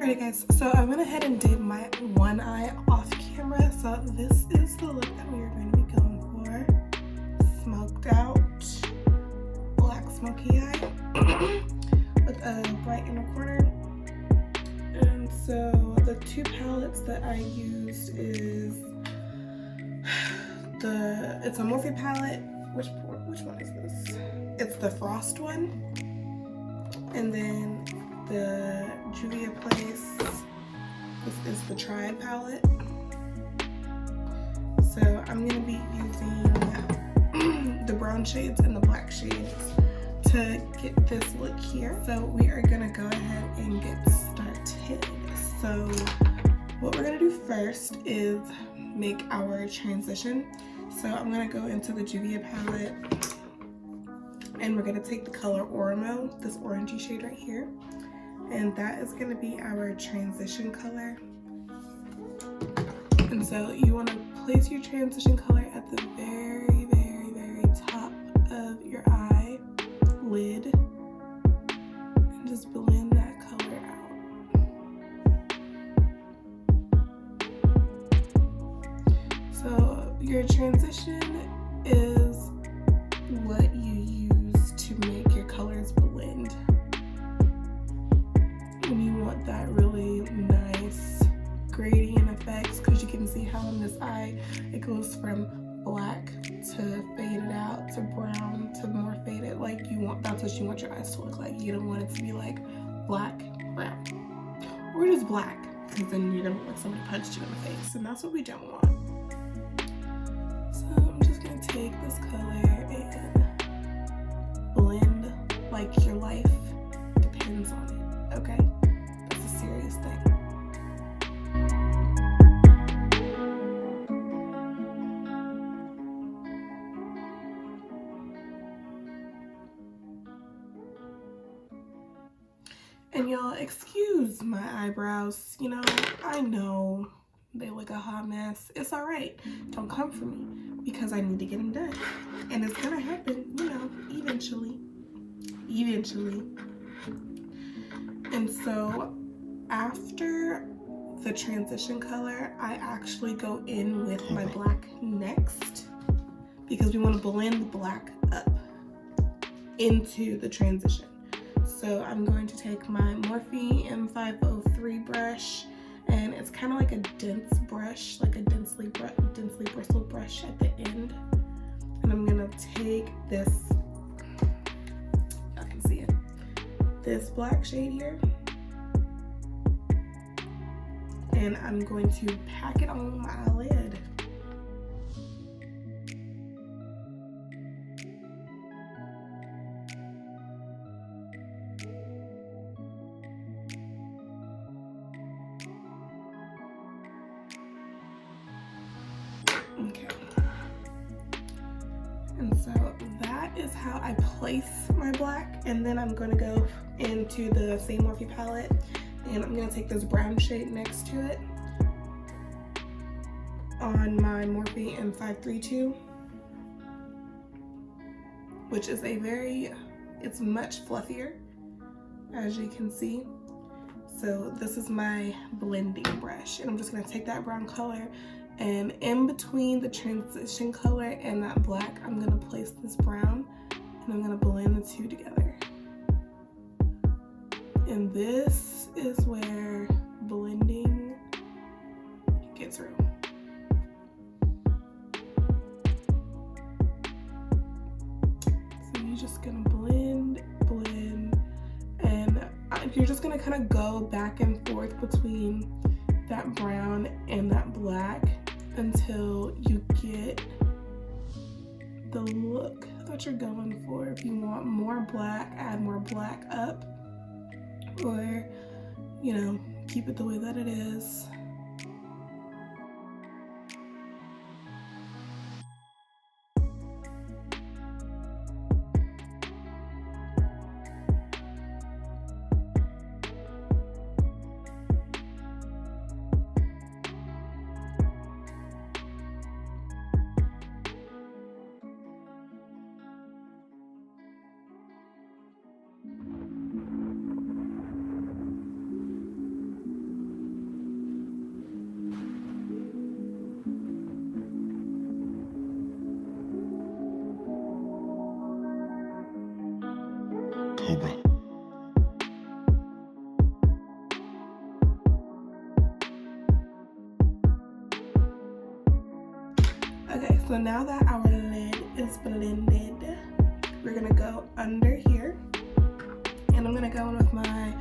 Alright guys, so I went ahead and did my one eye off camera. So this is the look that we are going to be going for. Smoked out, black smoky eye with a bright inner corner. And so the two palettes that I used is it's a Morphe palette. Which one is this? It's the Frost one. And then the Julia Place, this is the Triad palette. So I'm going to be using the brown shades and the black shades to get this look here. So we are going to go ahead and get started. So what we're going to do first is make our transition. So I'm going to go into the Julia palette and we're going to take the color Oramo, this orangey shade right here. And that is going to be our transition color. And so you want to place your transition color at the very, very, very top of your eye lid and just blend that color out. So your transition is what you use to make your colors blend. And you want that really nice gradient effects, because you can see how in this eye it goes from black to faded out to brown to more faded. Like that's what you want your eyes to look like. You don't want it to be like black, brown, or just black, because then you're gonna look like somebody punched you in the face, and that's what we don't want. So I'm just gonna take this color and blend like your life depends on it, okay? That's a serious thing. And y'all, excuse my eyebrows. You know, I know they look a hot mess. It's all right. Don't come for me, because I need to get them done. And it's gonna happen, you know, eventually. And so after the transition color, I actually go in with my black next, because we want to blend the black up into the transition. So I'm going to take my Morphe M503 brush, and it's kind of like a dense brush, like a densely bristled brush at the end. And I'm gonna take this, I can see it, this black shade here, and I'm going to pack it on my eyelid. Okay, and so that is how I place my black. And then I'm going to go into the same Morphe palette, and I'm going to take this brown shade next to it on my Morphe M532, which is it's much fluffier, as you can see. So this is my blending brush, and I'm just going to take that brown color, and in between the transition color and that black, I'm going to place this brown, and I'm going to blend the two together. And this is where blending gets real. So you're just going to blend, and you're just going to kind of go back and forth between that brown and that black until you get the look that you're going for. If you want more black, add more black up, or, you know, keep it the way that it is. So now that our lid is blended, we're gonna go under here, and I'm gonna go in with my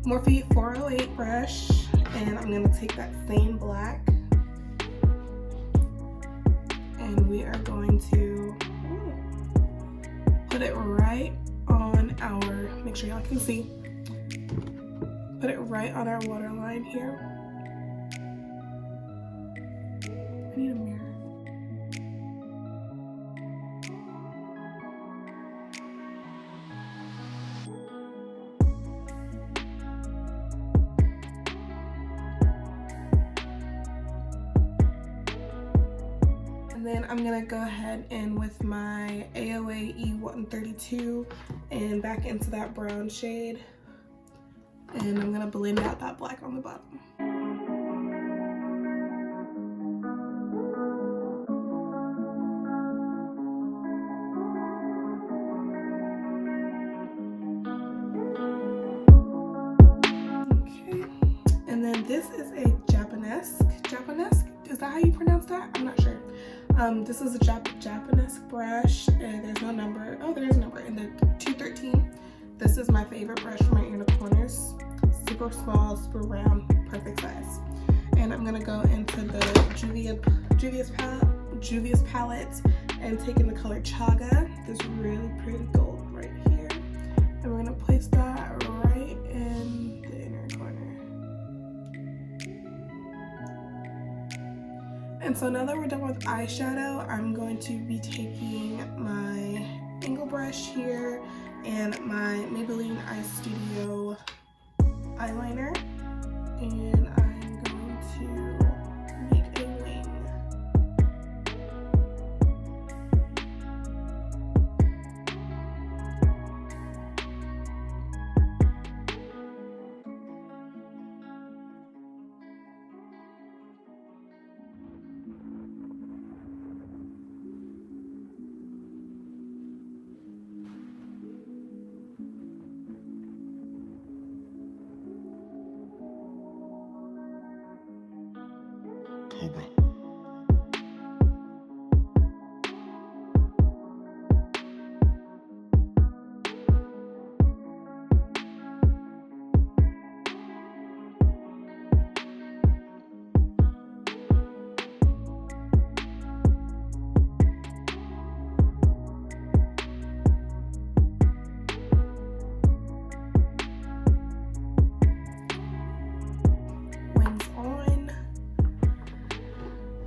Morphe 408 brush, and I'm gonna take that same black, and we are going to put it right on our, make sure y'all can see, put it right on our waterline here. I need a mirror. And then I'm gonna go ahead and with my AOA E132 and back into that brown shade, and I'm gonna blend out that black on the bottom. Okay, and then this is a Japanesque. Is that how you pronounce that? I'm not sure. This is a Japanesque brush, and there's no number. Oh, there is a number in the 213. This is my favorite brush for my inner corners. Super small, super round, perfect size. And I'm gonna go into the Juvia's palette and taking the color Chaga, this really pretty gold right here. And we're gonna place that right in the inner corner. And so now that we're done with eyeshadow, I'm going to be taking my angle brush here and my Maybelline Eye Studio eyeliner, and I'm going to make a wing.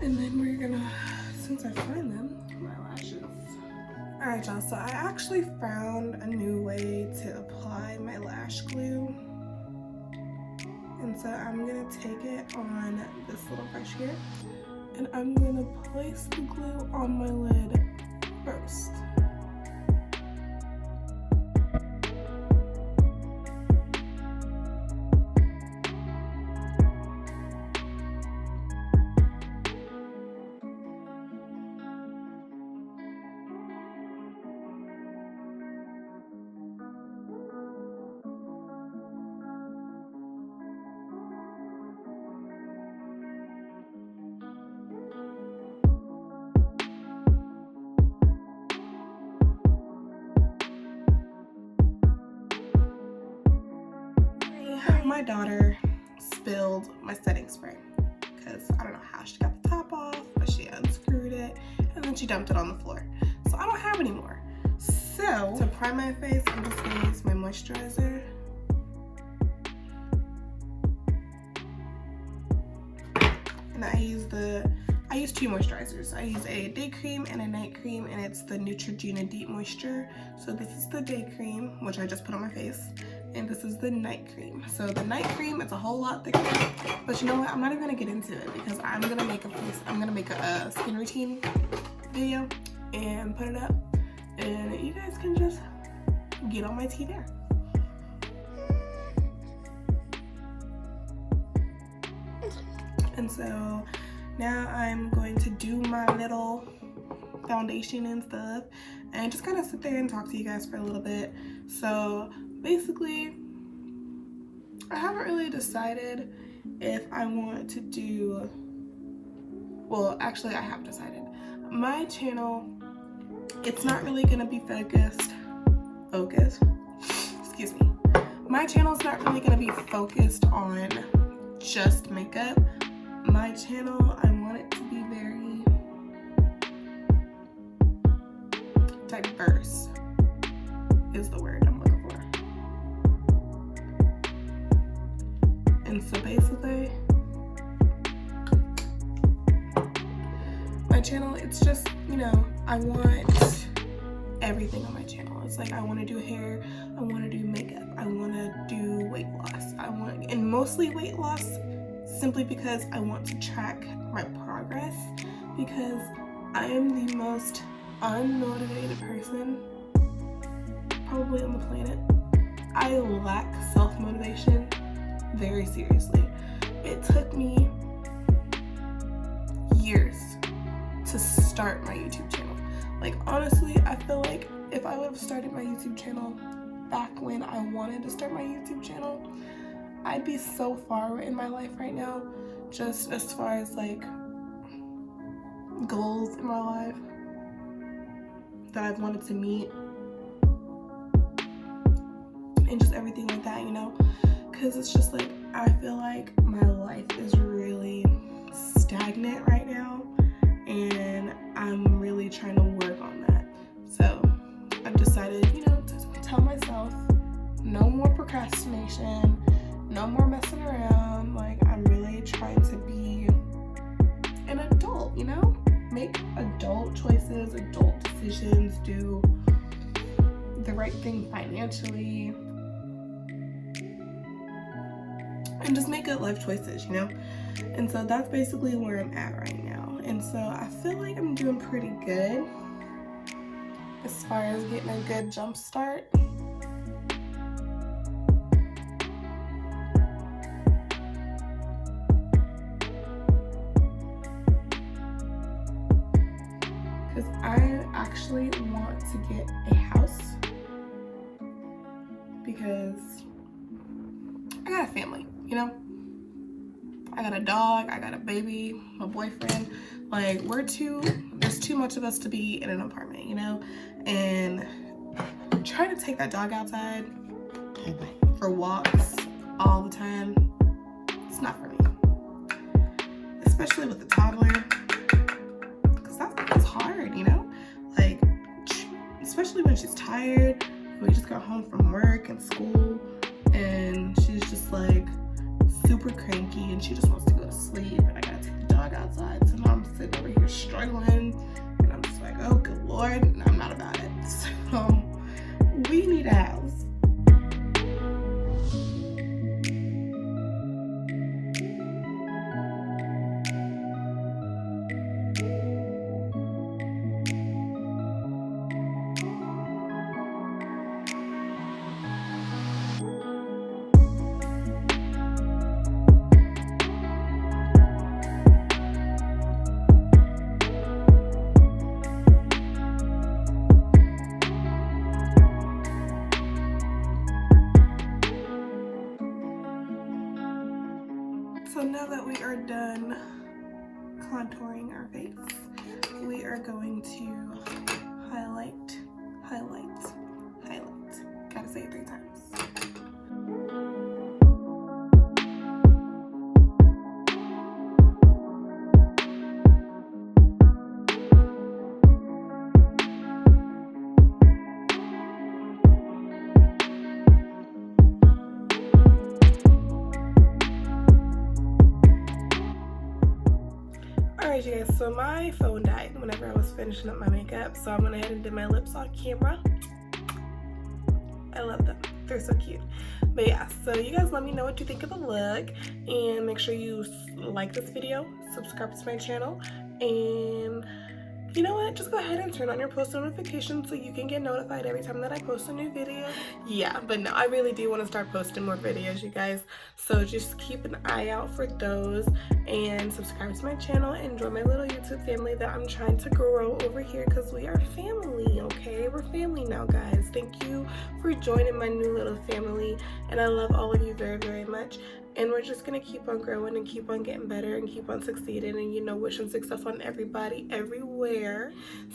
And then we're gonna, since I find them, my lashes. All right, y'all, so I actually found a new way to apply my lash glue. And so I'm gonna take it on this little brush here, and I'm gonna place the glue on my lid first. My daughter spilled my setting spray because I don't know how she got the top off, but she unscrewed it and then she dumped it on the floor. So I don't have any more. So to prime my face, I'm just gonna use my moisturizer. And I use two moisturizers. I use a day cream and a night cream, and it's the Neutrogena Deep Moisture. So this is the day cream, which I just put on my face, and this is the night cream. So the night cream, it's a whole lot thicker, but you know what? I'm not even gonna get into it because I'm gonna make a skin routine video and put it up, and you guys can just get on my tea there. And so now I'm going to do my little foundation and stuff and just kind of sit there and talk to you guys for a little bit. So basically, I haven't really decided if I want to do, well, actually I have decided. my channel, it's not really gonna be focused, excuse me. My channel's not really gonna be focused on just makeup. My channel, I want it to be very diverse, is the word I'm looking for. And so basically, my channel, it's just, you know, I want everything on my channel. It's like I want to do hair, I want to do makeup, I want to do weight loss, and mostly weight loss, simply because I want to track my progress, because I am the most unmotivated person probably on the planet. I lack self-motivation very seriously. It took me years to start my YouTube channel. Like, honestly, I feel like if I would have started my YouTube channel back when I wanted to start my YouTube channel, I'd be so far in my life right now, just as far as like goals in my life that I've wanted to meet and just everything like that, you know, because it's just like I feel like my life is really stagnant right now, and I'm really trying to work on that. So I've decided, you know, to tell myself no more procrastination, no more messing around. Like, I'm really trying to be an adult, you know, make adult choices, adult decisions, do the right thing financially, and just make good life choices, you know. And so that's basically where I'm at right now. And so I feel like I'm doing pretty good as far as getting a good jump start. Because I actually want to get a house, because I got a family, you know. I got a dog, I got a baby, my boyfriend. Like, there's too much of us to be in an apartment, you know? And trying to take that dog outside for walks all the time, it's not for me. Especially with the toddler, because that's hard, you know? Like, especially when she's tired. We just got home from work and school, and she's just like super cranky, and she just wants to go to sleep, and I gotta take the dog outside. So now I'm sitting over here struggling, and I'm just like, oh good lord, and I'm not about it. So we need a house. So now that we are done contouring our face, we are going to highlight. Gotta say it 3 times. Alright you guys, so my phone died whenever I was finishing up my makeup, so I went ahead and did my lips on camera. I love them, they're so cute. But yeah, so you guys let me know what you think of the look, and make sure you like this video, subscribe to my channel, and you know what, just go ahead and turn on your post notifications so you can get notified every time that I post a new video. Yeah, but no, I really do want to start posting more videos, you guys, so just keep an eye out for those, and subscribe to my channel and join my little YouTube family that I'm trying to grow over here, because we are family, okay? We're family now, guys. Thank you for joining my new little family, and I love all of you very, very much. and we're just gonna keep on growing and keep on getting better and keep on succeeding, and you know, wishing success on everybody everywhere.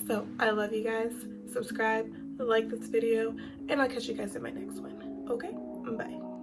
So I love you guys. Subscribe, like this video, and I'll catch you guys in my next one. Okay, bye.